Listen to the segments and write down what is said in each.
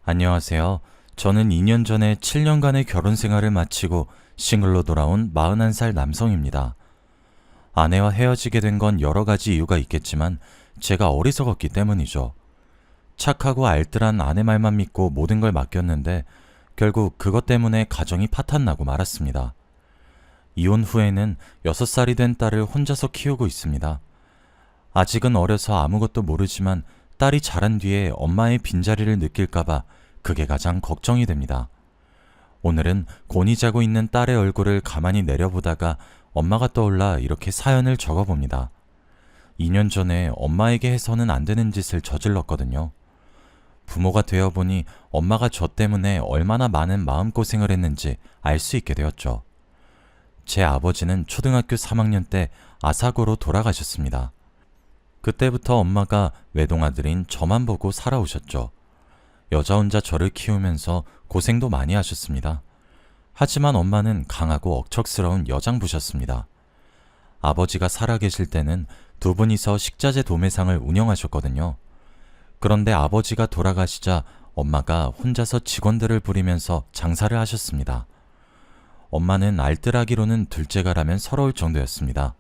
안녕하세요. 저는 2년 전에 7년간의 결혼 생활을 마치고 싱글로 돌아온 41살 남성입니다. 아내와 헤어지게 된 건 여러 가지 이유가 있겠지만 제가 어리석었기 때문이죠. 착하고 알뜰한 아내 말만 믿고 모든 걸 맡겼는데 결국 그것 때문에 가정이 파탄나고 말았습니다. 이혼 후에는 6살이 된 딸을 혼자서 키우고 있습니다. 아직은 어려서 아무것도 모르지만 딸이 자란 뒤에 엄마의 빈자리를 느낄까봐 그게 가장 걱정이 됩니다. 오늘은 곤히 자고 있는 딸의 얼굴을 가만히 내려보다가 엄마가 떠올라 이렇게 사연을 적어봅니다. 2년 전에 엄마에게 해서는 안 되는 짓을 저질렀거든요. 부모가 되어보니 엄마가 저 때문에 얼마나 많은 마음고생을 했는지 알 수 있게 되었죠. 제 아버지는 초등학교 3학년 때 아사고로 돌아가셨습니다. 그때부터 엄마가 외동아들인 저만 보고 살아오셨죠. 여자 혼자 저를 키우면서 고생도 많이 하셨습니다. 하지만 엄마는 강하고 억척스러운 여장부셨습니다. 아버지가 살아계실 때는 두 분이서 식자재 도매상을 운영하셨거든요. 그런데 아버지가 돌아가시자 엄마가 혼자서 직원들을 부리면서 장사를 하셨습니다. 엄마는 알뜰하기로는 둘째가라면 서러울 정도였습니다.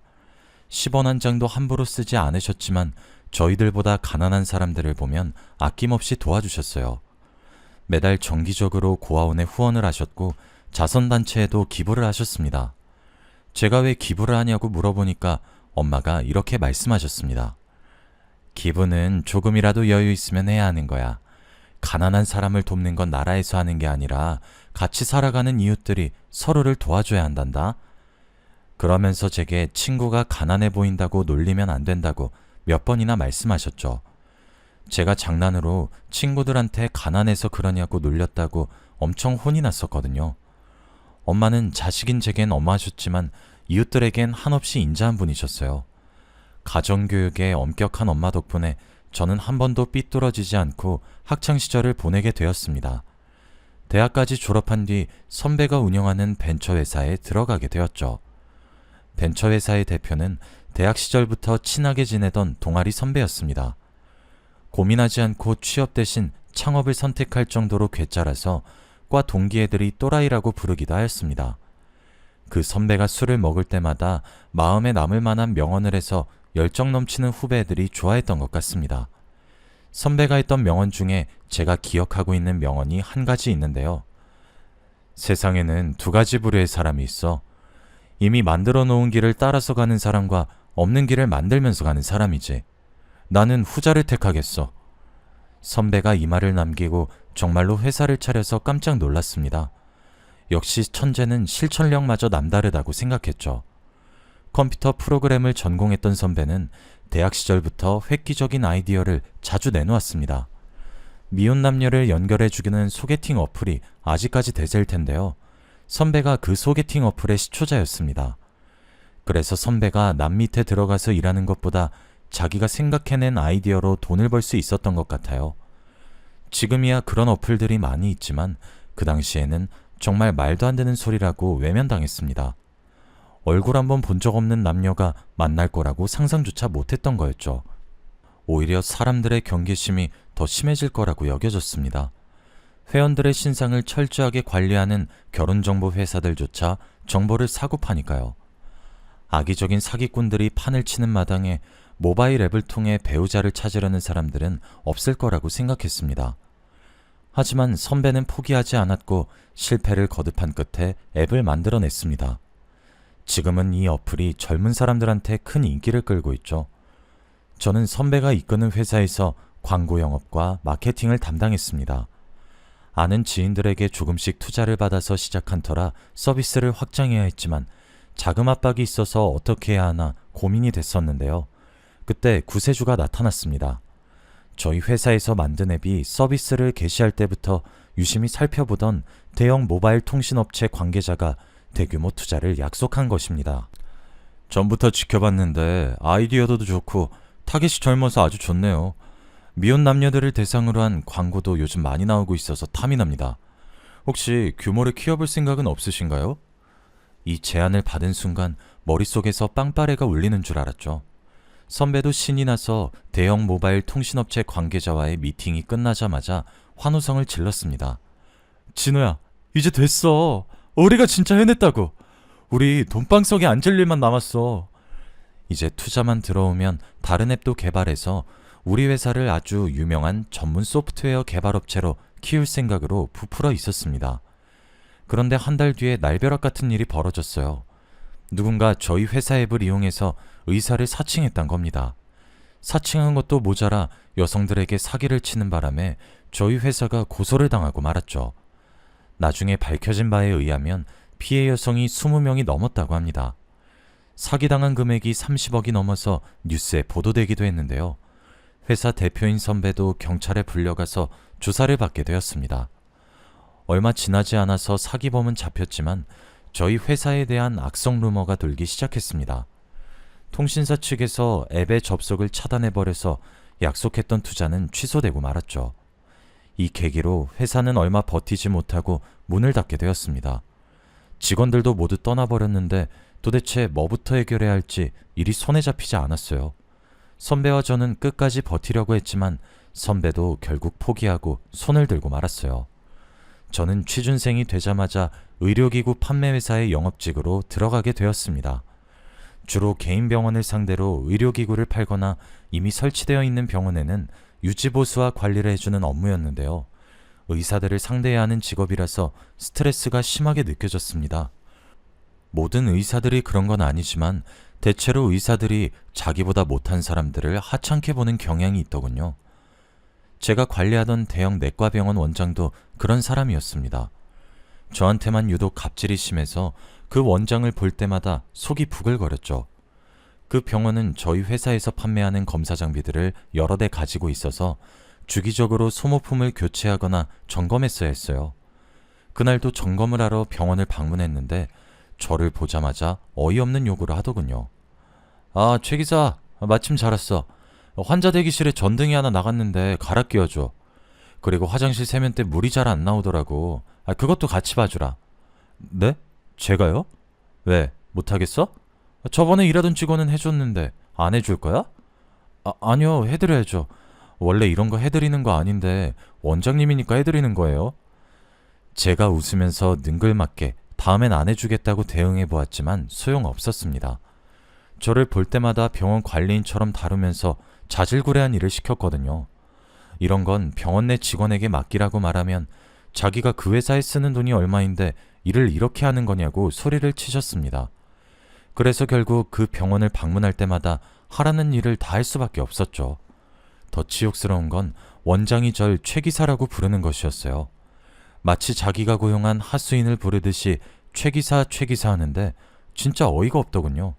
10원 한 장도 함부로 쓰지 않으셨지만 저희들보다 가난한 사람들을 보면 아낌없이 도와주셨어요. 매달 정기적으로 고아원에 후원을 하셨고 자선단체에도 기부를 하셨습니다. 제가 왜 기부를 하냐고 물어보니까 엄마가 이렇게 말씀하셨습니다. 기부는 조금이라도 여유 있으면 해야 하는 거야. 가난한 사람을 돕는 건 나라에서 하는 게 아니라 같이 살아가는 이웃들이 서로를 도와줘야 한단다. 그러면서 제게 친구가 가난해 보인다고 놀리면 안 된다고 몇 번이나 말씀하셨죠. 제가 장난으로 친구들한테 가난해서 그러냐고 놀렸다고 엄청 혼이 났었거든요. 엄마는 자식인 제겐 엄마셨지만 이웃들에겐 한없이 인자한 분이셨어요. 가정교육에 엄격한 엄마 덕분에 저는 한 번도 삐뚤어지지 않고 학창시절을 보내게 되었습니다. 대학까지 졸업한 뒤 선배가 운영하는 벤처회사에 들어가게 되었죠. 벤처회사의 대표는 대학 시절부터 친하게 지내던 동아리 선배였습니다. 고민하지 않고 취업 대신 창업을 선택할 정도로 괴짜라서 과 동기 애들이 또라이라고 부르기도 하였습니다. 그 선배가 술을 먹을 때마다 마음에 남을 만한 명언을 해서 열정 넘치는 후배들이 좋아했던 것 같습니다. 선배가 했던 명언 중에 제가 기억하고 있는 명언이 한 가지 있는데요. 세상에는 두 가지 부류의 사람이 있어. 이미 만들어 놓은 길을 따라서 가는 사람과 없는 길을 만들면서 가는 사람이지. 나는 후자를 택하겠어. 선배가 이 말을 남기고 정말로 회사를 차려서 깜짝 놀랐습니다. 역시 천재는 실천력마저 남다르다고 생각했죠. 컴퓨터 프로그램을 전공했던 선배는 대학 시절부터 획기적인 아이디어를 자주 내놓았습니다. 미혼 남녀를 연결해주기는 소개팅 어플이 아직까지 대세일 텐데요. 선배가 그 소개팅 어플의 시초자였습니다. 그래서 선배가 남 밑에 들어가서 일하는 것보다 자기가 생각해낸 아이디어로 돈을 벌 수 있었던 것 같아요. 지금이야 그런 어플들이 많이 있지만 그 당시에는 정말 말도 안 되는 소리라고 외면당했습니다. 얼굴 한번 본 적 없는 남녀가 만날 거라고 상상조차 못했던 거였죠. 오히려 사람들의 경계심이 더 심해질 거라고 여겨졌습니다. 회원들의 신상을 철저하게 관리하는 결혼정보 회사들조차 정보를 사고 파니까요. 악의적인 사기꾼들이 판을 치는 마당에 모바일 앱을 통해 배우자를 찾으려는 사람들은 없을 거라고 생각했습니다. 하지만 선배는 포기하지 않았고 실패를 거듭한 끝에 앱을 만들어냈습니다. 지금은 이 어플이 젊은 사람들한테 큰 인기를 끌고 있죠. 저는 선배가 이끄는 회사에서 광고 영업과 마케팅을 담당했습니다. 아는 지인들에게 조금씩 투자를 받아서 시작한 터라 서비스를 확장해야 했지만 자금 압박이 있어서 어떻게 해야 하나 고민이 됐었는데요. 그때 구세주가 나타났습니다. 저희 회사에서 만든 앱이 서비스를 개시할 때부터 유심히 살펴보던 대형 모바일 통신업체 관계자가 대규모 투자를 약속한 것입니다. 전부터 지켜봤는데 아이디어도 좋고 타겟이 젊어서 아주 좋네요. 미혼 남녀들을 대상으로 한 광고도 요즘 많이 나오고 있어서 탐이 납니다. 혹시 규모를 키워볼 생각은 없으신가요? 이 제안을 받은 순간 머릿속에서 빵빠레가 울리는 줄 알았죠. 선배도 신이 나서 대형 모바일 통신업체 관계자와의 미팅이 끝나자마자 환호성을 질렀습니다. 진호야, 이제 됐어. 우리가 진짜 해냈다고. 우리 돈방석에 앉을 일만 남았어. 이제 투자만 들어오면 다른 앱도 개발해서 우리 회사를 아주 유명한 전문 소프트웨어 개발업체로 키울 생각으로 부풀어 있었습니다. 그런데 한 달 뒤에 날벼락 같은 일이 벌어졌어요. 누군가 저희 회사 앱을 이용해서 의사를 사칭했단 겁니다. 사칭한 것도 모자라 여성들에게 사기를 치는 바람에 저희 회사가 고소를 당하고 말았죠. 나중에 밝혀진 바에 의하면 피해 여성이 20명이 넘었다고 합니다. 사기당한 금액이 30억이 넘어서 뉴스에 보도되기도 했는데요. 회사 대표인 선배도 경찰에 불려가서 조사를 받게 되었습니다. 얼마 지나지 않아서 사기범은 잡혔지만 저희 회사에 대한 악성 루머가 돌기 시작했습니다. 통신사 측에서 앱의 접속을 차단해버려서 약속했던 투자는 취소되고 말았죠. 이 계기로 회사는 얼마 버티지 못하고 문을 닫게 되었습니다. 직원들도 모두 떠나버렸는데 도대체 뭐부터 해결해야 할지 일이 손에 잡히지 않았어요. 선배와 저는 끝까지 버티려고 했지만 선배도 결국 포기하고 손을 들고 말았어요. 저는 취준생이 되자마자 의료기구 판매회사의 영업직으로 들어가게 되었습니다. 주로 개인 병원을 상대로 의료기구를 팔거나 이미 설치되어 있는 병원에는 유지보수와 관리를 해주는 업무였는데요. 의사들을 상대해야 하는 직업이라서 스트레스가 심하게 느껴졌습니다. 모든 의사들이 그런 건 아니지만 대체로 의사들이 자기보다 못한 사람들을 하찮게 보는 경향이 있더군요. 제가 관리하던 대형 내과병원 원장도 그런 사람이었습니다. 저한테만 유독 갑질이 심해서 그 원장을 볼 때마다 속이 부글거렸죠. 그 병원은 저희 회사에서 판매하는 검사 장비들을 여러 대 가지고 있어서 주기적으로 소모품을 교체하거나 점검했어야 했어요. 그날도 점검을 하러 병원을 방문했는데 저를 보자마자 어이없는 요구를 하더군요. 아, 최 기사, 마침 잘 왔어. 환자 대기실에 전등이 하나 나갔는데 갈아 끼워줘. 그리고 화장실 세면대 물이 잘 안 나오더라고. 그것도 같이 봐주라. 네? 제가요? 왜? 못하겠어? 저번에 일하던 직원은 해줬는데 안 해줄 거야? 아니요, 해드려야죠. 원래 이런 거 해드리는 거 아닌데 원장님이니까 해드리는 거예요. 제가 웃으면서 능글맞게 다음엔 안 해주겠다고 대응해보았지만 소용없었습니다. 저를 볼 때마다 병원 관리인처럼 다루면서 자질구레한 일을 시켰거든요. 이런 건 병원 내 직원에게 맡기라고 말하면 자기가 그 회사에 쓰는 돈이 얼마인데 일을 이렇게 하는 거냐고 소리를 치셨습니다. 그래서 결국 그 병원을 방문할 때마다 하라는 일을 다 할 수밖에 없었죠. 더 치욕스러운 건 원장이 절 최기사라고 부르는 것이었어요. 마치 자기가 고용한 하수인을 부르듯이 최기사 하는데 진짜 어이가 없더군요.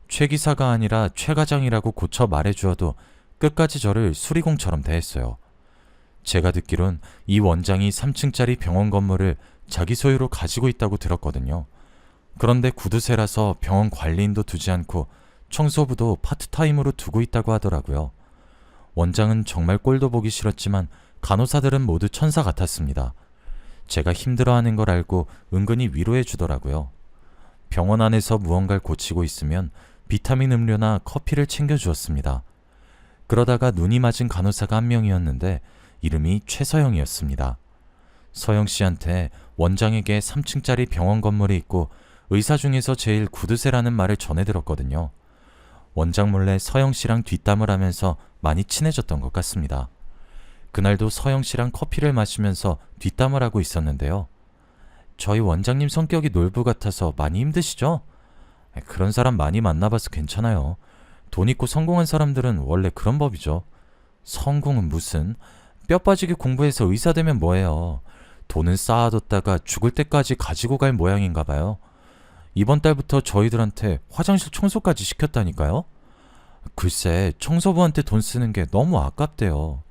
최기사가 아니라 최과장이라고 고쳐 말해주어도 끝까지 저를 수리공처럼 대했어요. 제가 듣기론 이 원장이 3층짜리 병원 건물을 자기 소유로 가지고 있다고 들었거든요. 그런데 구두쇠라서 병원 관리인도 두지 않고 청소부도 파트타임으로 두고 있다고 하더라고요. 원장은 정말 꼴도 보기 싫었지만 간호사들은 모두 천사 같았습니다. 제가 힘들어하는 걸 알고 은근히 위로해 주더라고요. 병원 안에서 무언가를 고치고 있으면 비타민 음료나 커피를 챙겨주었습니다. 그러다가 눈이 맞은 간호사가 한 명이었는데 이름이 최서영이었습니다. 서영 씨한테 원장에게 3층짜리 병원 건물이 있고 의사 중에서 제일 구두쇠라는 말을 전해들었거든요. 원장 몰래 서영 씨랑 뒷담을 하면서 많이 친해졌던 것 같습니다. 그날도 서영 씨랑 커피를 마시면서 뒷담을 하고 있었는데요. 저희 원장님 성격이 놀부 같아서 많이 힘드시죠? 그런 사람 많이 만나봐서 괜찮아요. 돈 있고 성공한 사람들은 원래 그런 법이죠. 성공은 무슨, 뼈 빠지게 공부해서 의사 되면 뭐해요. 돈은 쌓아뒀다가 죽을 때까지 가지고 갈 모양인가 봐요. 이번 달부터 저희들한테 화장실 청소까지 시켰다니까요. 글쎄, 청소부한테 돈 쓰는 게 너무 아깝대요.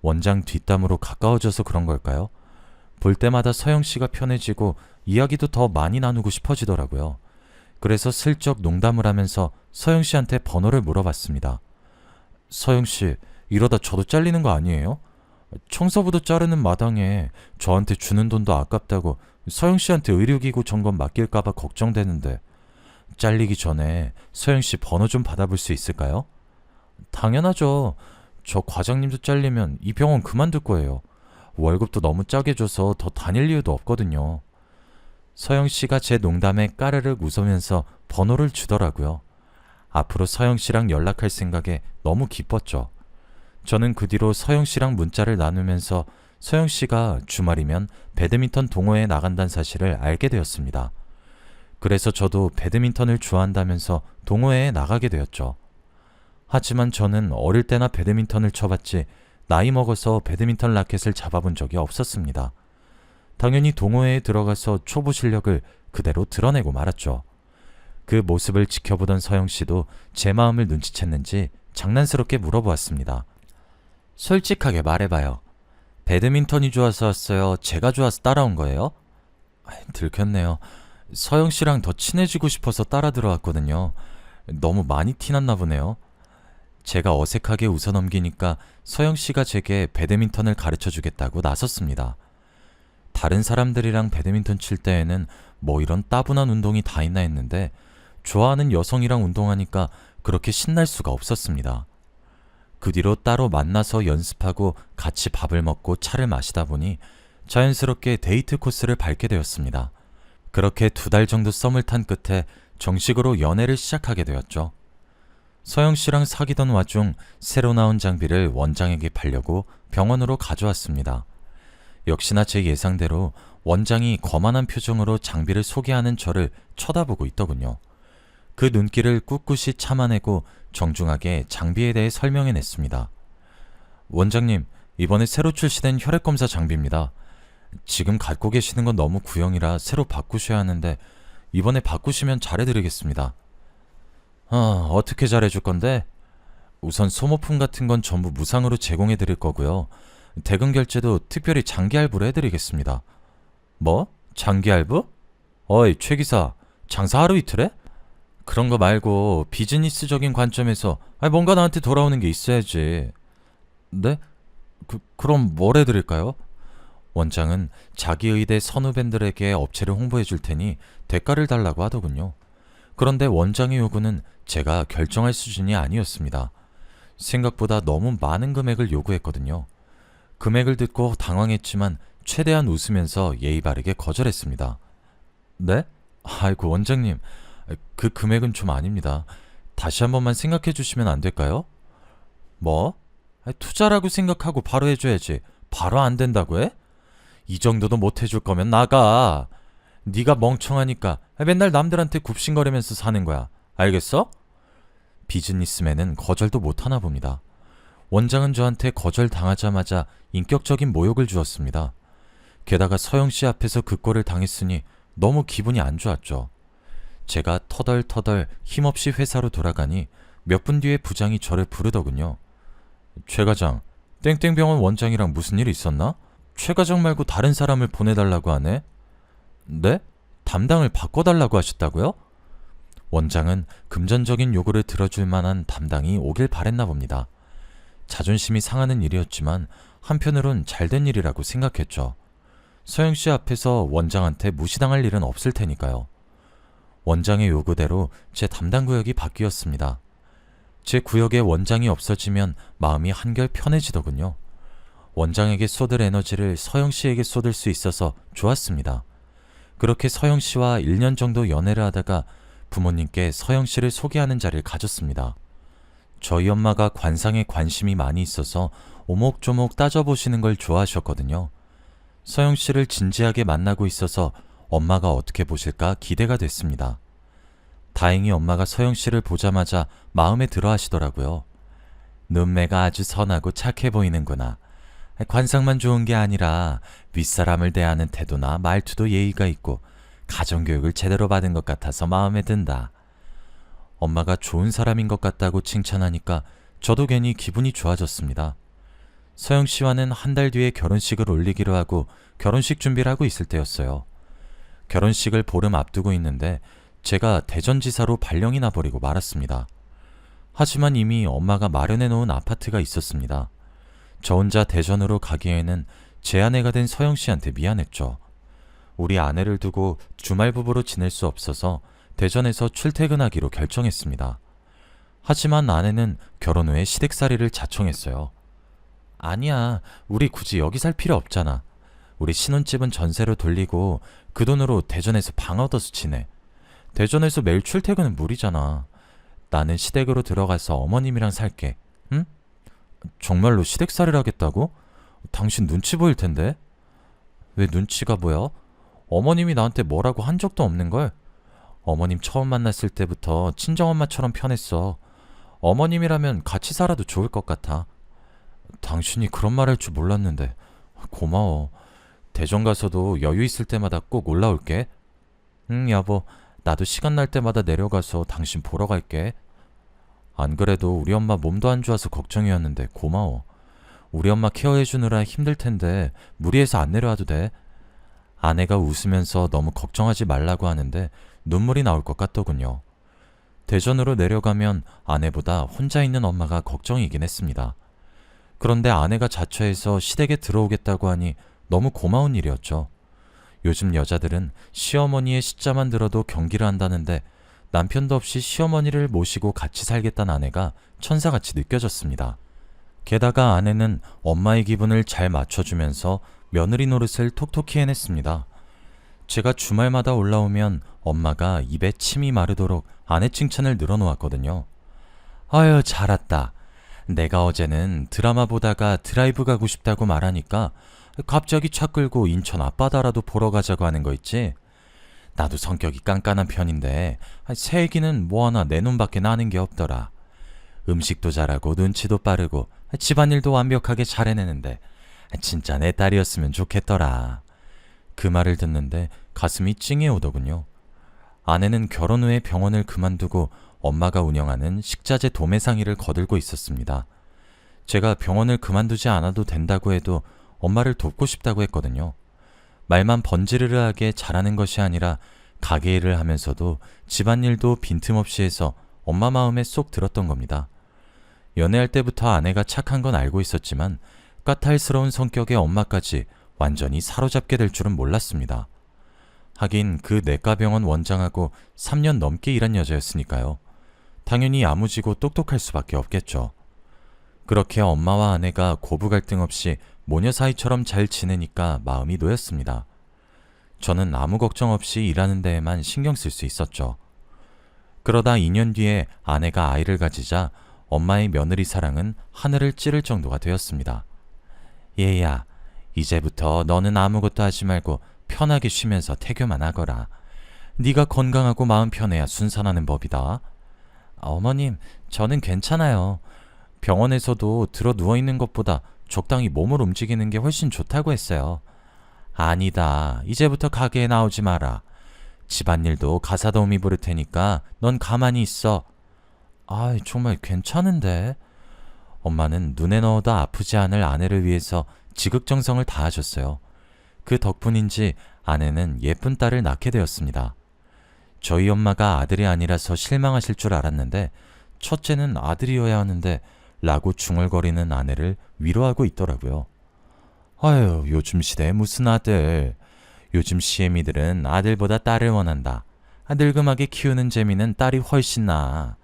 원장 뒷담으로 가까워져서 그런 걸까요? 볼 때마다 서영 씨가 편해지고 이야기도 더 많이 나누고 싶어지더라고요. 그래서 슬쩍 농담을 하면서 서영 씨한테 번호를 물어봤습니다. 서영 씨, 이러다 저도 잘리는 거 아니에요? 청소부도 자르는 마당에 저한테 주는 돈도 아깝다고 서영 씨한테 의료기구 점검 맡길까봐 걱정되는데 잘리기 전에 서영 씨 번호 좀 받아볼 수 있을까요? 당연하죠. 저 과장님도 잘리면 이 병원 그만둘 거예요. 월급도 너무 적게 줘서 더 다닐 이유도 없거든요. 서영 씨가 제 농담에 까르륵 웃으면서 번호를 주더라고요. 앞으로 서영 씨랑 연락할 생각에 너무 기뻤죠. 저는 그 뒤로 서영 씨랑 문자를 나누면서 서영 씨가 주말이면 배드민턴 동호회에 나간다는 사실을 알게 되었습니다. 그래서 저도 배드민턴을 좋아한다면서 동호회에 나가게 되었죠. 하지만 저는 어릴 때나 배드민턴을 쳐봤지 나이 먹어서 배드민턴 라켓을 잡아본 적이 없었습니다. 당연히 동호회에 들어가서 초보 실력을 그대로 드러내고 말았죠. 그 모습을 지켜보던 서영 씨도 제 마음을 눈치챘는지 장난스럽게 물어보았습니다. 솔직하게 말해봐요. 배드민턴이 좋아서 왔어요? 제가 좋아서 따라온 거예요? 들켰네요. 서영 씨랑 더 친해지고 싶어서 따라 들어왔거든요. 너무 많이 티났나 보네요. 제가 어색하게 웃어넘기니까 서영 씨가 제게 배드민턴을 가르쳐 주겠다고 나섰습니다. 다른 사람들이랑 배드민턴 칠 때에는 뭐 이런 따분한 운동이 다 있나 했는데 좋아하는 여성이랑 운동하니까 그렇게 신날 수가 없었습니다. 그 뒤로 따로 만나서 연습하고 같이 밥을 먹고 차를 마시다 보니 자연스럽게 데이트 코스를 밟게 되었습니다. 그렇게 2달 정도 썸을 탄 끝에 정식으로 연애를 시작하게 되었죠. 서영 씨랑 사귀던 와중 새로 나온 장비를 원장에게 팔려고 병원으로 가져왔습니다. 역시나 제 예상대로 원장이 거만한 표정으로 장비를 소개하는 저를 쳐다보고 있더군요. 그 눈길을 꿋꿋이 참아내고 정중하게 장비에 대해 설명해냈습니다. 원장님, 이번에 새로 출시된 혈액검사 장비입니다. 지금 갖고 계시는 건 너무 구형이라 새로 바꾸셔야 하는데 이번에 바꾸시면 잘해드리겠습니다. 어떻게 잘해줄 건데? 우선 소모품 같은 건 전부 무상으로 제공해드릴 거고요. 대금 결제도 특별히 장기 할부로 해드리겠습니다. 뭐? 장기 할부? 어이, 최 기사, 장사 하루 이틀 해? 그런 거 말고 비즈니스적인 관점에서 뭔가 나한테 돌아오는 게 있어야지. 네? 그럼 뭘 해드릴까요? 원장은 자기 의대 선후배들에게 업체를 홍보해 줄 테니 대가를 달라고 하더군요. 그런데 원장의 요구는 제가 결정할 수준이 아니었습니다. 생각보다 너무 많은 금액을 요구했거든요. 금액을 듣고 당황했지만 최대한 웃으면서 예의 바르게 거절했습니다. 네? 아이고 원장님, 그 금액은 좀 아닙니다. 다시 한 번만 생각해 주시면 안 될까요? 뭐? 투자라고 생각하고 바로 해줘야지. 바로 안 된다고 해? 이 정도도 못 해줄 거면 나가. 네가 멍청하니까 맨날 남들한테 굽신거리면서 사는 거야. 알겠어? 비즈니스맨은 거절도 못하나 봅니다. 원장은 저한테 거절당하자마자 인격적인 모욕을 주었습니다. 게다가 서영 씨 앞에서 그 꼴을 당했으니 너무 기분이 안 좋았죠. 제가 터덜터덜 힘없이 회사로 돌아가니 몇 분 뒤에 부장이 저를 부르더군요. 최 과장, 땡땡병원 원장이랑 무슨 일 있었나? 최 과장 말고 다른 사람을 보내달라고 하네? 네? 담당을 바꿔달라고 하셨다고요? 원장은 금전적인 요구를 들어줄 만한 담당이 오길 바랬나 봅니다. 자존심이 상하는 일이었지만 한편으론 잘된 일이라고 생각했죠. 서영 씨 앞에서 원장한테 무시당할 일은 없을 테니까요. 원장의 요구대로 제 담당 구역이 바뀌었습니다. 제 구역에 원장이 없어지면 마음이 한결 편해지더군요. 원장에게 쏟을 에너지를 서영 씨에게 쏟을 수 있어서 좋았습니다. 그렇게 서영 씨와 1년 정도 연애를 하다가 부모님께 서영 씨를 소개하는 자리를 가졌습니다. 저희 엄마가 관상에 관심이 많이 있어서 오목조목 따져보시는 걸 좋아하셨거든요. 서영 씨를 진지하게 만나고 있어서 엄마가 어떻게 보실까 기대가 됐습니다. 다행히 엄마가 서영 씨를 보자마자 마음에 들어 하시더라고요. 눈매가 아주 선하고 착해 보이는구나. 관상만 좋은 게 아니라 윗사람을 대하는 태도나 말투도 예의가 있고 가정교육을 제대로 받은 것 같아서 마음에 든다. 엄마가 좋은 사람인 것 같다고 칭찬하니까 저도 괜히 기분이 좋아졌습니다. 서영 씨와는 한 달 뒤에 결혼식을 올리기로 하고 결혼식 준비를 하고 있을 때였어요. 결혼식을 보름 앞두고 있는데 제가 대전지사로 발령이 나버리고 말았습니다. 하지만 이미 엄마가 마련해 놓은 아파트가 있었습니다. 저 혼자 대전으로 가기에는 제 아내가 된 서영 씨한테 미안했죠. 우리 아내를 두고 주말 부부로 지낼 수 없어서 대전에서 출퇴근하기로 결정했습니다. 하지만 아내는 결혼 후에 시댁살이를 자청했어요. 아니야, 우리 굳이 여기 살 필요 없잖아. 우리 신혼집은 전세로 돌리고 그 돈으로 대전에서 방 얻어서 지내. 대전에서 매일 출퇴근은 무리잖아. 나는 시댁으로 들어가서 어머님이랑 살게. 응? 정말로 시댁살이를 하겠다고? 당신 눈치 보일 텐데. 왜 눈치가 보여? 어머님이 나한테 뭐라고 한 적도 없는걸? 어머님 처음 만났을 때부터 친정엄마처럼 편했어. 어머님이라면 같이 살아도 좋을 것 같아. 당신이 그런 말 할 줄 몰랐는데. 고마워. 대전 가서도 여유 있을 때마다 꼭 올라올게. 응, 여보. 나도 시간 날 때마다 내려가서 당신 보러 갈게. 안 그래도 우리 엄마 몸도 안 좋아서 걱정이었는데 고마워. 우리 엄마 케어해주느라 힘들 텐데 무리해서 안 내려와도 돼. 아내가 웃으면서 너무 걱정하지 말라고 하는데 눈물이 나올 것 같더군요. 대전으로 내려가면 아내보다 혼자 있는 엄마가 걱정이긴 했습니다. 그런데 아내가 자처해서 시댁에 들어오겠다고 하니 너무 고마운 일이었죠. 요즘 여자들은 시어머니의 시자만 들어도 경기를 한다는데 남편도 없이 시어머니를 모시고 같이 살겠다는 아내가 천사같이 느껴졌습니다. 게다가 아내는 엄마의 기분을 잘 맞춰주면서 며느리 노릇을 톡톡히 해냈습니다. 제가 주말마다 올라오면 엄마가 입에 침이 마르도록 아내 칭찬을 늘어놓았거든요. 아유, 잘 왔다. 내가 어제는 드라마 보다가 드라이브 가고 싶다고 말하니까 갑자기 차 끌고 인천 앞바다라도 보러 가자고 하는 거 있지? 나도 성격이 깐깐한 편인데 새 애기는 뭐 하나 내 눈밖에 나는 게 없더라. 음식도 잘하고 눈치도 빠르고 집안일도 완벽하게 잘 해내는데 진짜 내 딸이었으면 좋겠더라. 그 말을 듣는데 가슴이 찡해 오더군요. 아내는 결혼 후에 병원을 그만두고 엄마가 운영하는 식자재 도매상의를 거들고 있었습니다. 제가 병원을 그만두지 않아도 된다고 해도 엄마를 돕고 싶다고 했거든요. 말만 번지르르하게 잘하는 것이 아니라 가게 일을 하면서도 집안일도 빈틈없이 해서 엄마 마음에 쏙 들었던 겁니다. 연애할 때부터 아내가 착한 건 알고 있었지만 까탈스러운 성격의 엄마까지 완전히 사로잡게 될 줄은 몰랐습니다. 하긴 그 내과병원 원장하고 3년 넘게 일한 여자였으니까요. 당연히 야무지고 똑똑할 수밖에 없겠죠. 그렇게 엄마와 아내가 고부 갈등 없이 모녀 사이처럼 잘 지내니까 마음이 놓였습니다. 저는 아무 걱정 없이 일하는 데에만 신경 쓸 수 있었죠. 그러다 2년 뒤에 아내가 아이를 가지자 엄마의 며느리 사랑은 하늘을 찌를 정도가 되었습니다. 얘야, 이제부터 너는 아무것도 하지 말고 편하게 쉬면서 태교만 하거라. 네가 건강하고 마음 편해야 순산하는 법이다. 어머님, 저는 괜찮아요. 병원에서도 들어 누워있는 것보다 적당히 몸을 움직이는 게 훨씬 좋다고 했어요. 아니다. 이제부터 가게에 나오지 마라. 집안일도 가사도우미 부를 테니까 넌 가만히 있어. 아, 정말 괜찮은데. 엄마는 눈에 넣어도 아프지 않을 아내를 위해서 지극정성을 다하셨어요. 그 덕분인지 아내는 예쁜 딸을 낳게 되었습니다. 저희 엄마가 아들이 아니라서 실망하실 줄 알았는데 첫째는 아들이어야 하는데 라고 중얼거리는 아내를 위로하고 있더라고요. 아유, 요즘 시대에 무슨 아들. 요즘 시애미들은 아들보다 딸을 원한다. 늙음하게 키우는 재미는 딸이 훨씬 나아.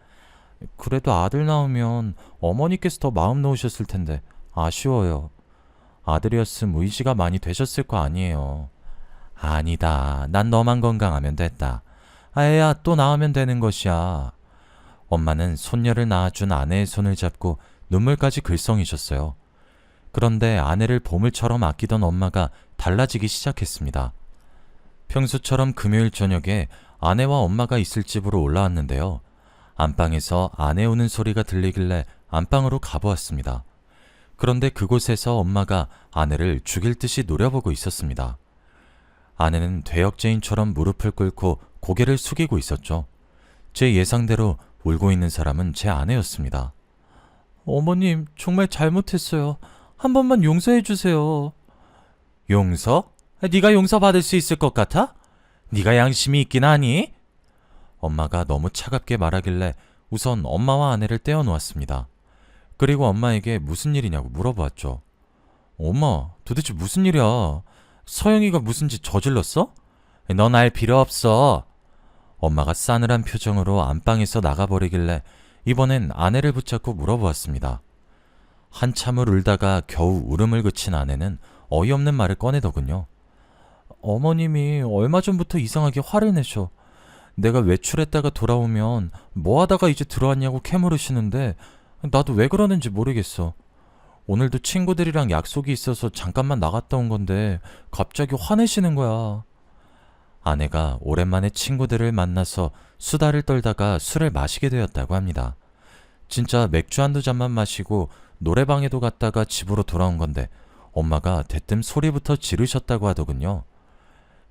그래도 아들 낳으면 어머니께서 더 마음 놓으셨을 텐데 아쉬워요. 아들이었음 의지가 많이 되셨을 거 아니에요. 아니다. 난 너만 건강하면 됐다. 애야, 또 낳으면 되는 것이야. 엄마는 손녀를 낳아준 아내의 손을 잡고 눈물까지 글썽이셨어요. 그런데 아내를 보물처럼 아끼던 엄마가 달라지기 시작했습니다. 평소처럼 금요일 저녁에 아내와 엄마가 있을 집으로 올라왔는데요. 안방에서 아내 우는 소리가 들리길래 안방으로 가보았습니다. 그런데 그곳에서 엄마가 아내를 죽일 듯이 노려보고 있었습니다. 아내는 대역죄인처럼 무릎을 꿇고 고개를 숙이고 있었죠. 제 예상대로 울고 있는 사람은 제 아내였습니다. 어머님, 정말 잘못했어요. 한 번만 용서해 주세요. 용서? 네가 용서받을 수 있을 것 같아? 네가 양심이 있긴 하니? 엄마가 너무 차갑게 말하길래 우선 엄마와 아내를 떼어놓았습니다. 그리고 엄마에게 무슨 일이냐고 물어보았죠. 엄마, 도대체 무슨 일이야? 서영이가 무슨 짓 저질렀어? 넌 알 필요 없어. 엄마가 싸늘한 표정으로 안방에서 나가버리길래 이번엔 아내를 붙잡고 물어보았습니다. 한참을 울다가 겨우 울음을 그친 아내는 어이없는 말을 꺼내더군요. 어머님이 얼마 전부터 이상하게 화를 내셔. 내가 외출했다가 돌아오면 뭐 하다가 이제 들어왔냐고 캐물으시는데 나도 왜 그러는지 모르겠어. 오늘도 친구들이랑 약속이 있어서 잠깐만 나갔다 온 건데 갑자기 화내시는 거야. 아내가 오랜만에 친구들을 만나서 수다를 떨다가 술을 마시게 되었다고 합니다. 진짜 맥주 한두 잔만 마시고 노래방에도 갔다가 집으로 돌아온 건데 엄마가 대뜸 소리부터 지르셨다고 하더군요.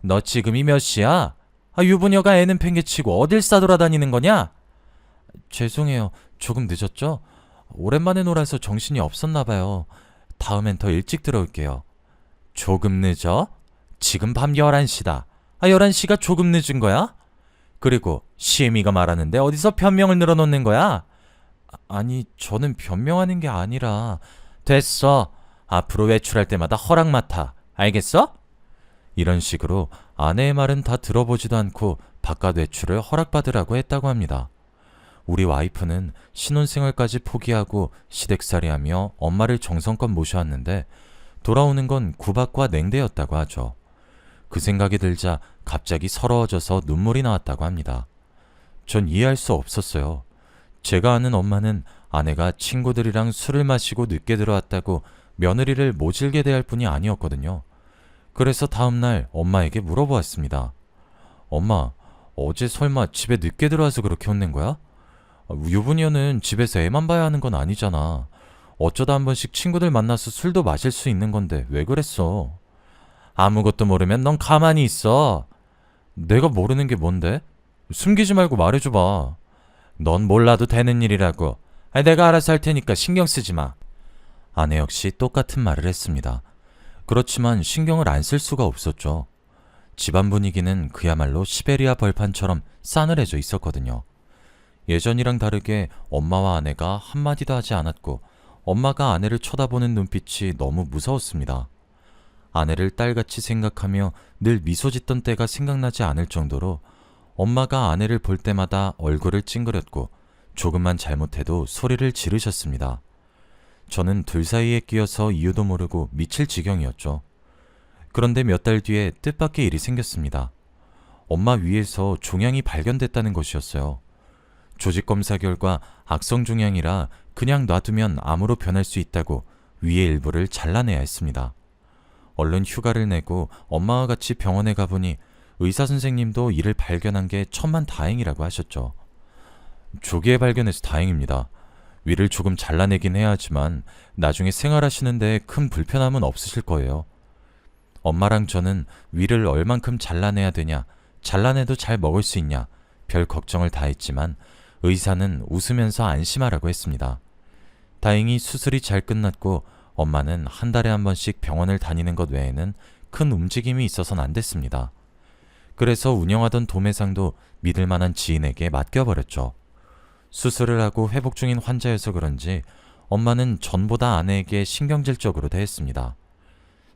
너 지금이 몇 시야? 유부녀가 애는 팽개치고 어딜 싸돌아다니는 거냐? 죄송해요. 조금 늦었죠? 오랜만에 놀아서 정신이 없었나 봐요. 다음엔 더 일찍 들어올게요. 조금 늦어? 지금 밤 11시다. 11시가 조금 늦은 거야? 그리고 시애미가 말하는데 어디서 변명을 늘어놓는 거야? 아니, 저는 변명하는 게 아니라... 됐어. 앞으로 외출할 때마다 허락 맡아. 알겠어? 이런 식으로 아내의 말은 다 들어보지도 않고 바깥 외출을 허락받으라고 했다고 합니다. 우리 와이프는 신혼생활까지 포기하고 시댁살이하며 엄마를 정성껏 모셔왔는데 돌아오는 건 구박과 냉대였다고 하죠. 그 생각이 들자 갑자기 서러워져서 눈물이 나왔다고 합니다. 전 이해할 수 없었어요. 제가 아는 엄마는 아내가 친구들이랑 술을 마시고 늦게 들어왔다고 며느리를 모질게 대할 뿐이 아니었거든요. 그래서 다음날 엄마에게 물어보았습니다. 엄마, 어제 설마 집에 늦게 들어와서 그렇게 혼낸 거야? 유부녀는 집에서 애만 봐야 하는 건 아니잖아. 어쩌다 한 번씩 친구들 만나서 술도 마실 수 있는 건데 왜 그랬어? 아무것도 모르면 넌 가만히 있어. 내가 모르는 게 뭔데? 숨기지 말고 말해줘봐. 넌 몰라도 되는 일이라고. 내가 알아서 할 테니까 신경 쓰지 마. 아내 역시 똑같은 말을 했습니다. 그렇지만 신경을 안 쓸 수가 없었죠. 집안 분위기는 그야말로 시베리아 벌판처럼 싸늘해져 있었거든요. 예전이랑 다르게 엄마와 아내가 한마디도 하지 않았고 엄마가 아내를 쳐다보는 눈빛이 너무 무서웠습니다. 아내를 딸같이 생각하며 늘 미소 짓던 때가 생각나지 않을 정도로 엄마가 아내를 볼 때마다 얼굴을 찡그렸고 조금만 잘못해도 소리를 지르셨습니다. 저는 둘 사이에 끼어서 이유도 모르고 미칠 지경이었죠. 그런데 몇 달 뒤에 뜻밖의 일이 생겼습니다. 엄마 위에서 종양이 발견됐다는 것이었어요. 조직검사 결과 악성 종양이라 그냥 놔두면 암으로 변할 수 있다고 위의 일부를 잘라내야 했습니다. 얼른 휴가를 내고 엄마와 같이 병원에 가보니 의사 선생님도 이를 발견한 게 천만다행이라고 하셨죠. 조기에 발견해서 다행입니다. 위를 조금 잘라내긴 해야 하지만 나중에 생활하시는데 큰 불편함은 없으실 거예요. 엄마랑 저는 위를 얼만큼 잘라내야 되냐, 잘라내도 잘 먹을 수 있냐, 별 걱정을 다 했지만 의사는 웃으면서 안심하라고 했습니다. 다행히 수술이 잘 끝났고 엄마는 한 달에 한 번씩 병원을 다니는 것 외에는 큰 움직임이 있어서는 안 됐습니다. 그래서 운영하던 도매상도 믿을 만한 지인에게 맡겨버렸죠. 수술을 하고 회복 중인 환자여서 그런지 엄마는 전보다 아내에게 신경질적으로 대했습니다.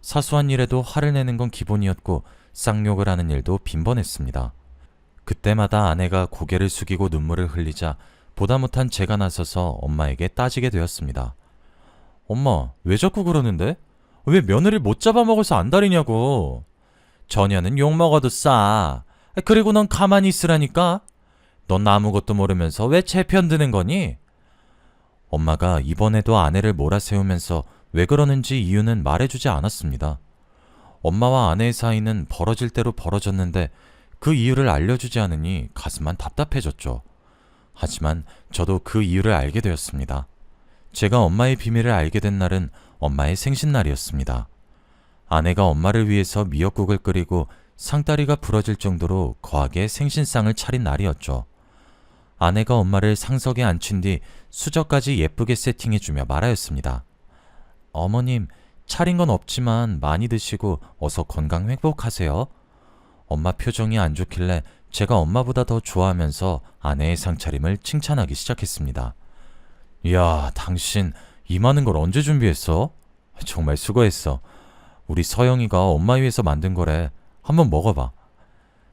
사소한 일에도 화를 내는 건 기본이었고 쌍욕을 하는 일도 빈번했습니다. 그때마다 아내가 고개를 숙이고 눈물을 흘리자 보다 못한 제가 나서서 엄마에게 따지게 되었습니다. 엄마, 왜 자꾸 그러는데? 왜 며느리를 못 잡아먹어서 안달이냐고. 전혀는 욕먹어도 싸. 그리고 넌 가만히 있으라니까. 넌 아무것도 모르면서 왜 제 편 드는 거니? 엄마가 이번에도 아내를 몰아세우면서 왜 그러는지 이유는 말해주지 않았습니다. 엄마와 아내의 사이는 벌어질 대로 벌어졌는데 그 이유를 알려주지 않으니 가슴만 답답해졌죠. 하지만 저도 그 이유를 알게 되었습니다. 제가 엄마의 비밀을 알게 된 날은 엄마의 생신날이었습니다. 아내가 엄마를 위해서 미역국을 끓이고 상다리가 부러질 정도로 거하게 생신상을 차린 날이었죠. 아내가 엄마를 상석에 앉힌 뒤 수저까지 예쁘게 세팅해주며 말하였습니다. 어머님, 차린 건 없지만 많이 드시고 어서 건강 회복하세요. 엄마 표정이 안 좋길래 제가 엄마보다 더 좋아하면서 아내의 상차림을 칭찬하기 시작했습니다. 이야, 당신 이 많은 걸 언제 준비했어? 정말 수고했어. 우리 서영이가 엄마 위해서 만든 거래. 한번 먹어봐.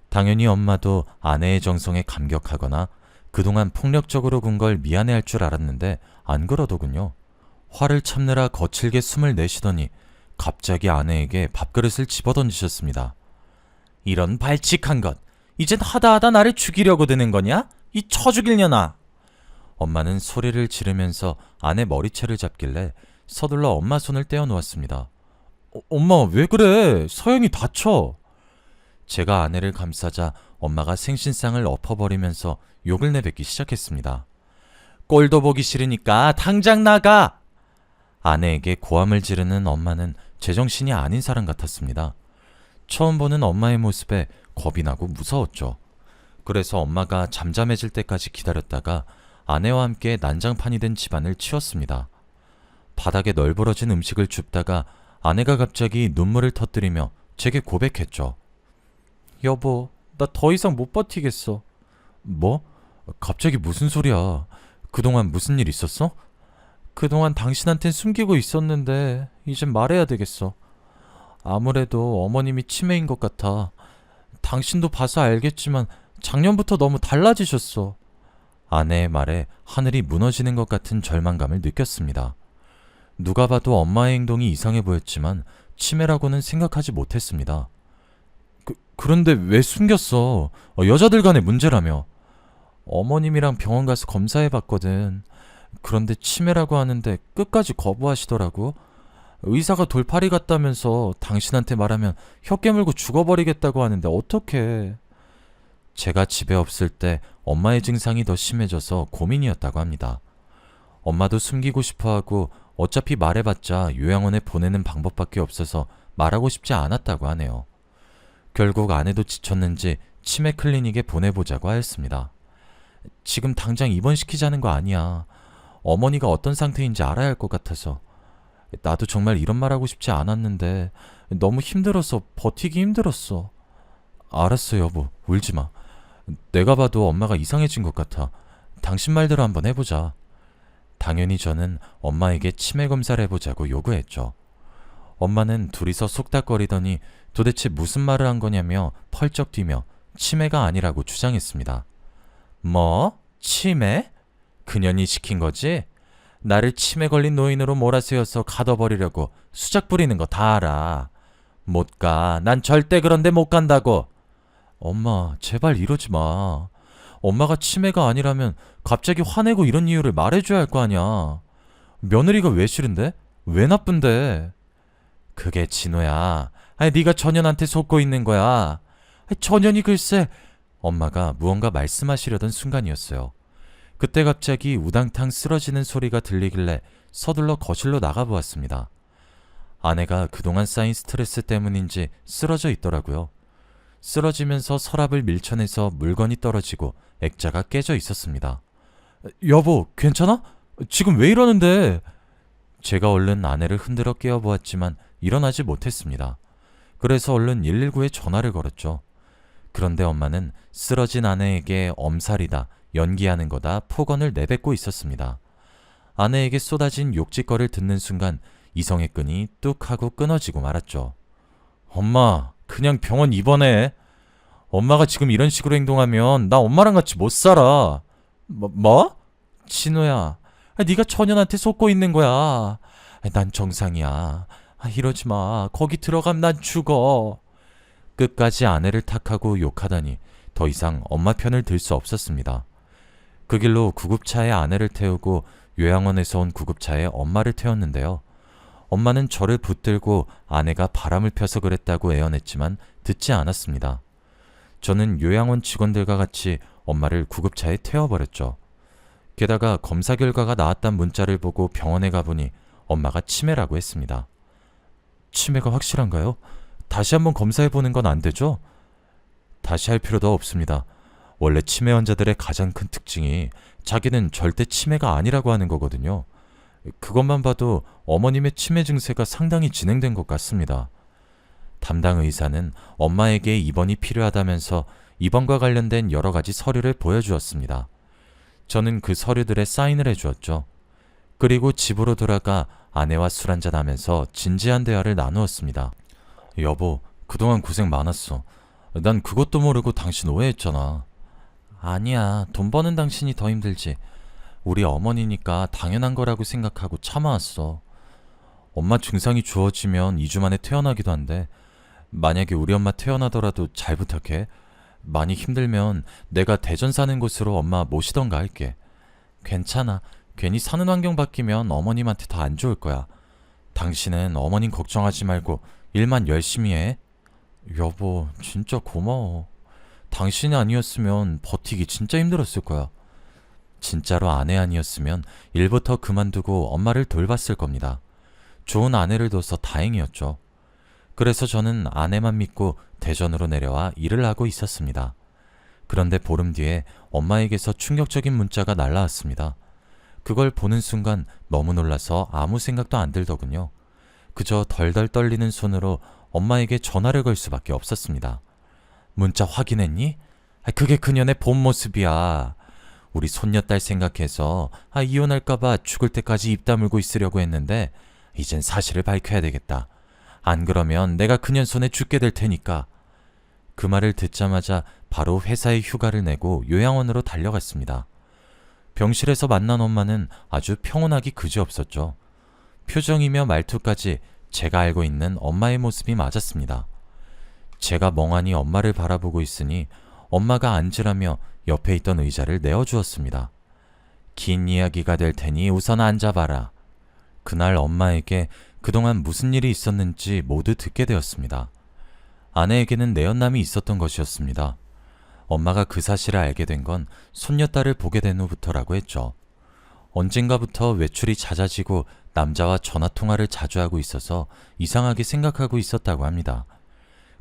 당연히 엄마도 아내의 정성에 감격하거나 그동안 폭력적으로 군 걸 미안해할 줄 알았는데 안 그러더군요. 화를 참느라 거칠게 숨을 내쉬더니 갑자기 아내에게 밥그릇을 집어던지셨습니다. 이런 발칙한 것! 이젠 하다하다 나를 죽이려고 드는 거냐? 이 처죽일년아! 엄마는 소리를 지르면서 아내 머리채를 잡길래 서둘러 엄마 손을 떼어놓았습니다. 엄마 왜 그래? 서영이 다쳐! 제가 아내를 감싸자 엄마가 생신상을 엎어버리면서 욕을 내뱉기 시작했습니다. 꼴도 보기 싫으니까 당장 나가! 아내에게 고함을 지르는 엄마는 제정신이 아닌 사람 같았습니다. 처음 보는 엄마의 모습에 겁이 나고 무서웠죠. 그래서 엄마가 잠잠해질 때까지 기다렸다가 아내와 함께 난장판이 된 집안을 치웠습니다. 바닥에 널브러진 음식을 줍다가 아내가 갑자기 눈물을 터뜨리며 제게 고백했죠. 여보, 나 더 이상 못 버티겠어. 뭐? 갑자기 무슨 소리야? 그동안 무슨 일 있었어? 그동안 당신한텐 숨기고 있었는데 이젠 말해야 되겠어. 아무래도 어머님이 치매인 것 같아. 당신도 봐서 알겠지만 작년부터 너무 달라지셨어. 아내의 말에 하늘이 무너지는 것 같은 절망감을 느꼈습니다. 누가 봐도 엄마의 행동이 이상해 보였지만 치매라고는 생각하지 못했습니다. 그런데 왜 숨겼어? 여자들 간의 문제라며. 어머님이랑 병원 가서 검사해봤거든. 그런데 치매라고 하는데 끝까지 거부하시더라고. 의사가 돌팔이 같다면서 당신한테 말하면 혀 깨물고 죽어버리겠다고 하는데 어떡해. 제가 집에 없을 때 엄마의 증상이 더 심해져서 고민이었다고 합니다. 엄마도 숨기고 싶어하고 어차피 말해봤자 요양원에 보내는 방법밖에 없어서 말하고 싶지 않았다고 하네요. 결국 아내도 지쳤는지 치매 클리닉에 보내보자고 하였습니다. 지금 당장 입원시키자는 거 아니야. 어머니가 어떤 상태인지 알아야 할 것 같아서. 나도 정말 이런 말 하고 싶지 않았는데 너무 힘들어서 버티기 힘들었어. 알았어 여보, 울지 마. 내가 봐도 엄마가 이상해진 것 같아. 당신 말대로 한번 해보자. 당연히 저는 엄마에게 치매 검사를 해보자고 요구했죠. 엄마는 둘이서 속닥거리더니 도대체 무슨 말을 한 거냐며 펄쩍 뛰며 치매가 아니라고 주장했습니다. 뭐? 치매? 그년이 시킨 거지? 나를 치매 걸린 노인으로 몰아세워서 가둬버리려고 수작 부리는 거 다 알아. 못 가. 난 절대 그런 데 못 간다고. 엄마, 제발 이러지 마. 엄마가 치매가 아니라면 갑자기 화내고 이런 이유를 말해줘야 할 거 아니야. 며느리가 왜 싫은데? 왜 나쁜데? 그게 진호야. 네가 전현한테 속고 있는 거야. 전현이 글쎄. 엄마가 무언가 말씀하시려던 순간이었어요. 그때 갑자기 우당탕 쓰러지는 소리가 들리길래 서둘러 거실로 나가보았습니다. 아내가 그동안 쌓인 스트레스 때문인지 쓰러져 있더라고요. 쓰러지면서 서랍을 밀쳐내서 물건이 떨어지고 액자가 깨져 있었습니다. 여보, 괜찮아? 지금 왜 이러는데? 제가 얼른 아내를 흔들어 깨워보았지만 일어나지 못했습니다. 그래서 얼른 119에 전화를 걸었죠. 그런데 엄마는 쓰러진 아내에게 엄살이다, 연기하는 거다 폭언을 내뱉고 있었습니다. 아내에게 쏟아진 욕짓거리를 듣는 순간 이성의 끈이 뚝 하고 끊어지고 말았죠. 엄마, 그냥 병원 입원해. 엄마가 지금 이런 식으로 행동하면 나 엄마랑 같이 못 살아. 뭐? 진호야, 네가 천연한테 속고 있는 거야. 난 정상이야. 이러지 마. 거기 들어가면 난 죽어. 끝까지 아내를 탓하고 욕하다니 더 이상 엄마 편을 들 수 없었습니다. 그 길로 구급차에 아내를 태우고 요양원에서 온 구급차에 엄마를 태웠는데요. 엄마는 저를 붙들고 아내가 바람을 펴서 그랬다고 애원했지만 듣지 않았습니다. 저는 요양원 직원들과 같이 엄마를 구급차에 태워버렸죠. 게다가 검사 결과가 나왔단 문자를 보고 병원에 가보니 엄마가 치매라고 했습니다. 치매가 확실한가요? 다시 한번 검사해보는 건 안 되죠? 다시 할 필요도 없습니다. 원래 치매 환자들의 가장 큰 특징이 자기는 절대 치매가 아니라고 하는 거거든요. 그것만 봐도 어머님의 치매 증세가 상당히 진행된 것 같습니다. 담당 의사는 엄마에게 입원이 필요하다면서 입원과 관련된 여러 가지 서류를 보여주었습니다. 저는 그 서류들에 사인을 해주었죠. 그리고 집으로 돌아가 아내와 술 한잔하면서 진지한 대화를 나누었습니다. 여보, 그동안 고생 많았어. 난 그것도 모르고 당신 오해했잖아. 아니야, 돈 버는 당신이 더 힘들지. 우리 어머니니까 당연한 거라고 생각하고 참아왔어. 엄마 증상이 좋아지면 2주 만에 퇴원하기도 한데 만약에 우리 엄마 퇴원하더라도 잘 부탁해. 많이 힘들면 내가 대전 사는 곳으로 엄마 모시던가 할게. 괜찮아. 괜히 사는 환경 바뀌면 어머님한테 더 안 좋을 거야. 당신은 어머님 걱정하지 말고 일만 열심히 해. 여보, 진짜 고마워. 당신이 아니었으면 버티기 진짜 힘들었을 거야. 진짜로 아내 아니었으면 일부터 그만두고 엄마를 돌봤을 겁니다. 좋은 아내를 둬서 다행이었죠. 그래서 저는 아내만 믿고 대전으로 내려와 일을 하고 있었습니다. 그런데 보름 뒤에 엄마에게서 충격적인 문자가 날라왔습니다. 그걸 보는 순간 너무 놀라서 아무 생각도 안 들더군요. 그저 덜덜 떨리는 손으로 엄마에게 전화를 걸 수밖에 없었습니다. 문자 확인했니? 그게 그년의 본 모습이야. 우리 손녀딸 생각해서 이혼할까봐 죽을 때까지 입 다물고 있으려고 했는데 이젠 사실을 밝혀야 되겠다. 안 그러면 내가 그년 손에 죽게 될 테니까. 그 말을 듣자마자 바로 회사에 휴가를 내고 요양원으로 달려갔습니다. 병실에서 만난 엄마는 아주 평온하기 그지없었죠. 표정이며 말투까지 제가 알고 있는 엄마의 모습이 맞았습니다. 제가 멍하니 엄마를 바라보고 있으니 엄마가 앉으라며 옆에 있던 의자를 내어주었습니다. 긴 이야기가 될 테니 우선 앉아봐라. 그날 엄마에게 그동안 무슨 일이 있었는지 모두 듣게 되었습니다. 아내에게는 내연남이 있었던 것이었습니다. 엄마가 그 사실을 알게 된 건 손녀딸을 보게 된 후부터라고 했죠. 언젠가부터 외출이 잦아지고 남자와 전화통화를 자주 하고 있어서 이상하게 생각하고 있었다고 합니다.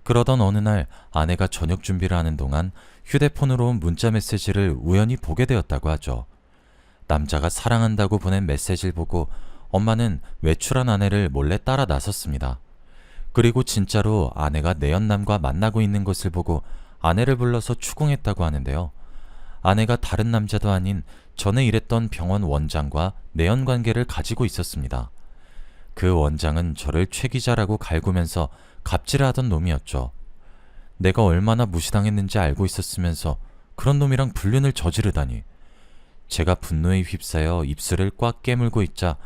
그러던 어느 날 아내가 저녁 준비를 하는 동안 휴대폰으로 온 문자 메시지를 우연히 보게 되었다고 하죠. 남자가 사랑한다고 보낸 메시지를 보고 엄마는 외출한 아내를 몰래 따라 나섰습니다. 그리고 진짜로 아내가 내연남과 만나고 있는 것을 보고 아내를 불러서 추궁했다고 하는데요. 아내가 다른 남자도 아닌 전에 일했던 병원 원장과 내연 관계를 가지고 있었습니다. 그 원장은 저를 최 기자라고 갈구면서 갑질하던 놈이었죠. 내가 얼마나 무시당했는지 알고 있었으면서 그런 놈이랑 불륜을 저지르다니. 제가 분노에 휩싸여 입술을 꽉 깨물고 있자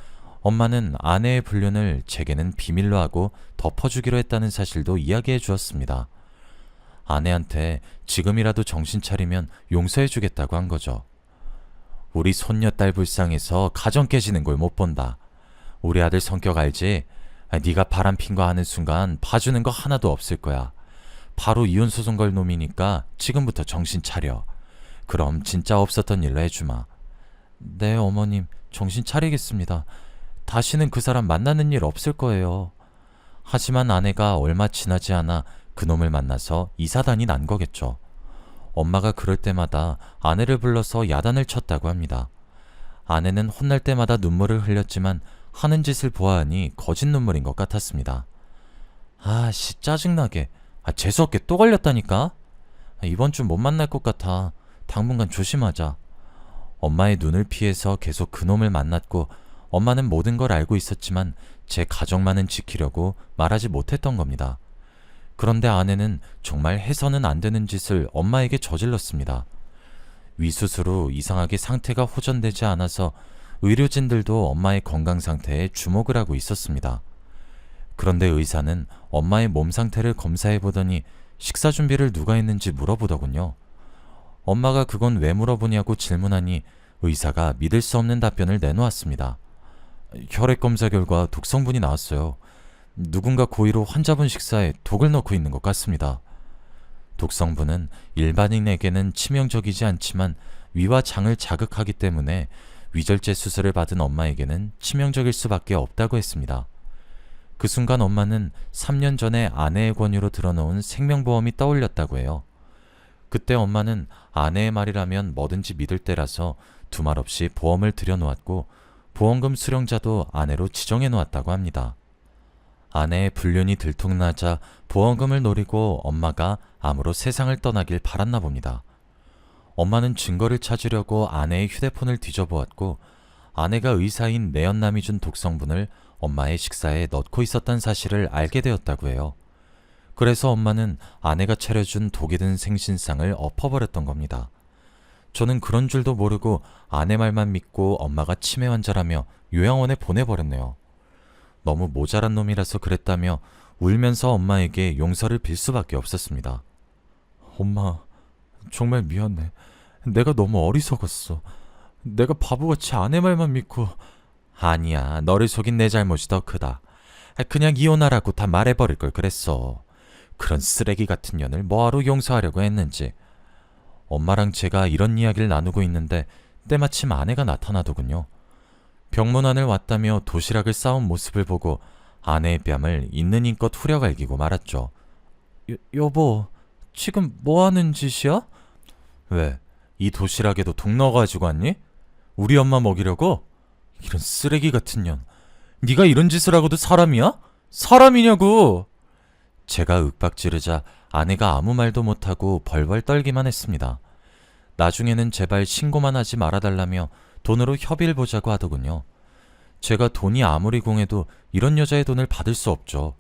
엄마는 아내의 불륜을 제게는 비밀로 하고 덮어주기로 했다는 사실도 이야기해 주었습니다. 아내한테 지금이라도 정신 차리면 용서해 주겠다고 한 거죠. 우리 손녀딸 불쌍해서 가정 깨지는 걸 못 본다. 우리 아들 성격 알지? 네가 바람핀 거 하는 순간 봐주는 거 하나도 없을 거야. 바로 이혼 소송 걸 놈이니까 지금부터 정신 차려. 그럼 진짜 없었던 일로 해주마. 네, 어머님, 정신 차리겠습니다. 다시는 그 사람 만나는 일 없을 거예요. 하지만 아내가 얼마 지나지 않아 그놈을 만나서 이사단이 난 거겠죠. 엄마가 그럴 때마다 아내를 불러서 야단을 쳤다고 합니다. 아내는 혼날 때마다 눈물을 흘렸지만 하는 짓을 보아하니 거짓 눈물인 것 같았습니다. 짜증나게. 재수없게 또 걸렸다니까? 이번 주 못 만날 것 같아. 당분간 조심하자. 엄마의 눈을 피해서 계속 그놈을 만났고 엄마는 모든 걸 알고 있었지만 제 가족만은 지키려고 말하지 못했던 겁니다. 그런데 아내는 정말 해서는 안 되는 짓을 엄마에게 저질렀습니다. 위수술 후 이상하게 상태가 호전되지 않아서 의료진들도 엄마의 건강 상태에 주목을 하고 있었습니다. 그런데 의사는 엄마의 몸 상태를 검사해 보더니 식사 준비를 누가 했는지 물어보더군요. 엄마가 그건 왜 물어보냐고 질문하니 의사가 믿을 수 없는 답변을 내놓았습니다. 혈액 검사 결과 독성분이 나왔어요. 누군가 고의로 환자분 식사에 독을 넣고 있는 것 같습니다. 독성분은 일반인에게는 치명적이지 않지만 위와 장을 자극하기 때문에 위절제 수술을 받은 엄마에게는 치명적일 수밖에 없다고 했습니다. 그 순간 엄마는 3년 전에 아내의 권유로 들어놓은 생명보험이 떠올렸다고 해요. 그때 엄마는 아내의 말이라면 뭐든지 믿을 때라서 두말 없이 보험을 들여놓았고 보험금 수령자도 아내로 지정해 놓았다고 합니다. 아내의 불륜이 들통나자 보험금을 노리고 엄마가 암으로 세상을 떠나길 바랐나 봅니다. 엄마는 증거를 찾으려고 아내의 휴대폰을 뒤져보았고 아내가 의사인 내연남이 준 독성분을 엄마의 식사에 넣고 있었던 사실을 알게 되었다고 해요. 그래서 엄마는 아내가 차려준 독이 든 생신상을 엎어버렸던 겁니다. 저는 그런 줄도 모르고 아내 말만 믿고 엄마가 치매 환자라며 요양원에 보내버렸네요. 너무 모자란 놈이라서 그랬다며 울면서 엄마에게 용서를 빌 수밖에 없었습니다. 엄마, 정말 미안해. 내가 너무 어리석었어. 내가 바보같이 아내 말만 믿고. 아니야, 너를 속인 내 잘못이 더 크다. 그냥 이혼하라고 다 말해버릴 걸 그랬어. 그런 쓰레기 같은 년을 뭐하러 용서하려고 했는지. 엄마랑 제가 이런 이야기를 나누고 있는데 때마침 아내가 나타나더군요. 병문안을 왔다며 도시락을 싸온 모습을 보고 아내의 뺨을 있는 힘껏 후려갈기고 말았죠. 여보, 지금 뭐 하는 짓이야? 왜? 이 도시락에도 독 넣어가지고 왔니? 우리 엄마 먹이려고? 이런 쓰레기 같은 년. 네가 이런 짓을 하고도 사람이야? 사람이냐고! 제가 윽박 지르자 아내가 아무 말도 못하고 벌벌 떨기만 했습니다. 나중에는 제발 신고만 하지 말아달라며 돈으로 협의를 보자고 하더군요. 제가 돈이 아무리 공해도 이런 여자의 돈을 받을 수 없죠.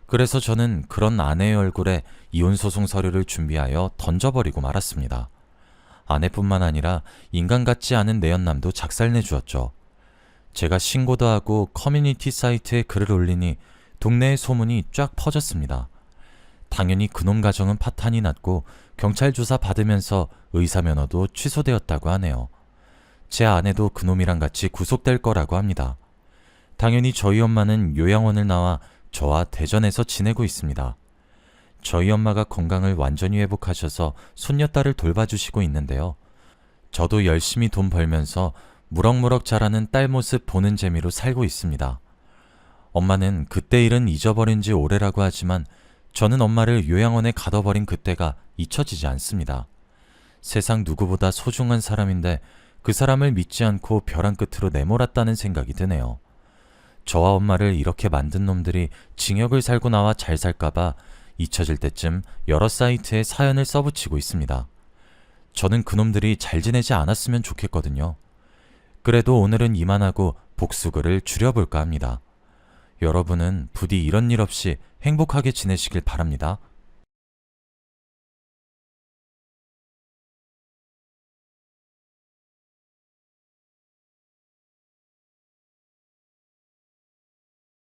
그래서 저는 그런 아내의 얼굴에 이혼소송 서류를 준비하여 던져버리고 말았습니다. 아내뿐만 아니라 인간 같지 않은 내연남도 작살내주었죠. 제가 신고도 하고 커뮤니티 사이트에 글을 올리니 동네의 소문이 쫙 퍼졌습니다. 당연히 그놈 가정은 파탄이 났고 경찰 조사 받으면서 의사면허도 취소되었다고 하네요. 제 아내도 그놈이랑 같이 구속될 거라고 합니다. 당연히 저희 엄마는 요양원을 나와 저와 대전에서 지내고 있습니다. 저희 엄마가 건강을 완전히 회복하셔서 손녀딸을 돌봐주시고 있는데요. 저도 열심히 돈 벌면서 무럭무럭 자라는 딸 모습 보는 재미로 살고 있습니다. 엄마는 그때 일은 잊어버린 지 오래라고 하지만 저는 엄마를 요양원에 가둬버린 그때가 잊혀지지 않습니다. 세상 누구보다 소중한 사람인데 그 사람을 믿지 않고 벼랑 끝으로 내몰았다는 생각이 드네요. 저와 엄마를 이렇게 만든 놈들이 징역을 살고 나와 잘 살까봐 잊혀질 때쯤 여러 사이트에 사연을 써붙이고 있습니다. 저는 그놈들이 잘 지내지 않았으면 좋겠거든요. 그래도 오늘은 이만하고 복수글을 줄여볼까 합니다. 여러분은 부디 이런 일 없이 행복하게 지내시길 바랍니다.